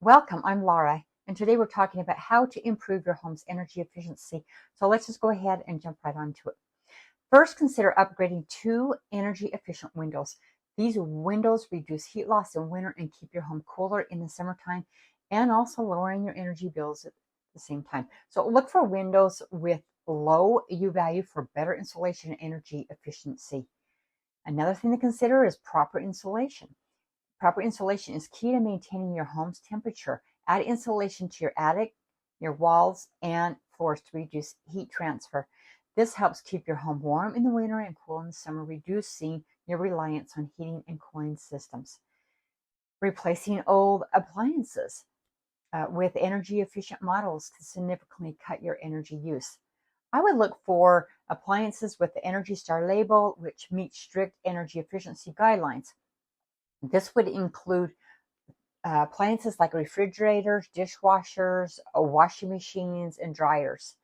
Welcome, I'm Laura, and today we're talking about how to improve your home's energy efficiency. So let's just go ahead and jump right onto it. First, consider upgrading to energy efficient windows. These windows reduce heat loss in winter and keep your home cooler in the summertime, and also lowering your energy bills at the same time. So look for windows with low U value for better insulation and energy efficiency. Another thing to consider is proper insulation. Proper insulation is key to maintaining your home's temperature. Add insulation to your attic, your walls, and floors to reduce heat transfer. This helps keep your home warm in the winter and cool in the summer, reducing your reliance on heating and cooling systems. Replacing old appliances with energy efficient models can significantly cut your energy use. I would look for appliances with the Energy Star label, which meet strict energy efficiency guidelines. This would include appliances like refrigerators, dishwashers, washing machines, and dryers.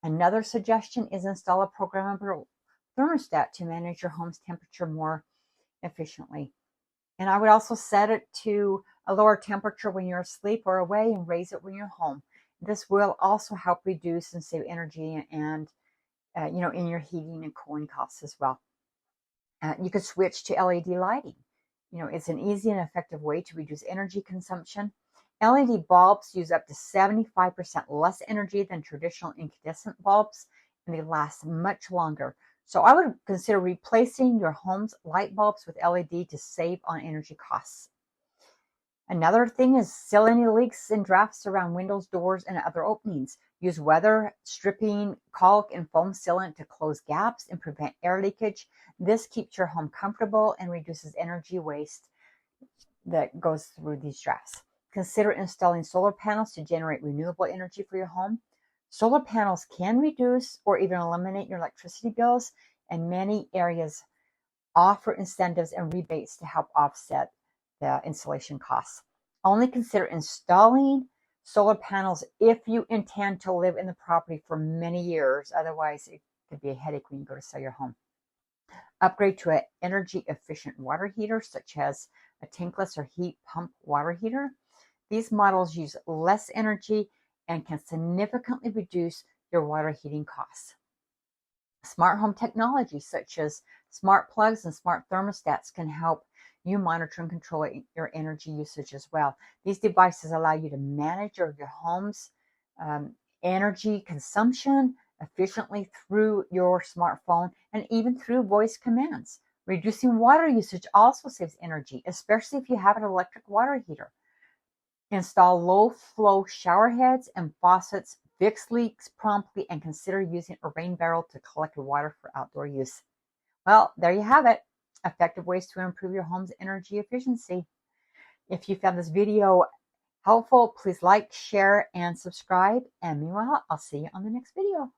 Another suggestion is install a programmable thermostat to manage your home's temperature more efficiently. And I would also set it to a lower temperature when you're asleep or away and raise it when you're home. This will also help reduce and save energy and in your heating and cooling costs as well. You could switch to LED lighting. It's an easy and effective way to reduce energy consumption. LED bulbs use up to 75% less energy than traditional incandescent bulbs, and they last much longer. So I would consider replacing your home's light bulbs with LED to save on energy costs. Another thing is seal any leaks and drafts around windows, doors, and other openings. Use weather stripping, caulk, and foam sealant to close gaps and prevent air leakage. This keeps your home comfortable and reduces energy waste that goes through these drafts. Consider installing solar panels to generate renewable energy for your home. Solar panels can reduce or even eliminate your electricity bills, and many areas offer incentives and rebates to help offset the installation costs. Only consider installing solar panels if you intend to live in the property for many years. Otherwise, it could be a headache when you go to sell your home. Upgrade to an energy efficient water heater, such as a tankless or heat pump water heater. These models use less energy and can significantly reduce your water heating costs. Smart home technology, such as smart plugs and smart thermostats, can help you monitor and control your energy usage as well. These devices allow you to manage your home's energy consumption efficiently through your smartphone and even through voice commands. Reducing water usage also saves energy, especially if you have an electric water heater. Install low flow shower heads and faucets, fix leaks promptly, and consider using a rain barrel to collect water for outdoor use. Well, there you have it. Effective ways to improve your home's energy efficiency. If you found this video helpful, please like, share, and subscribe. And meanwhile, I'll see you on the next video.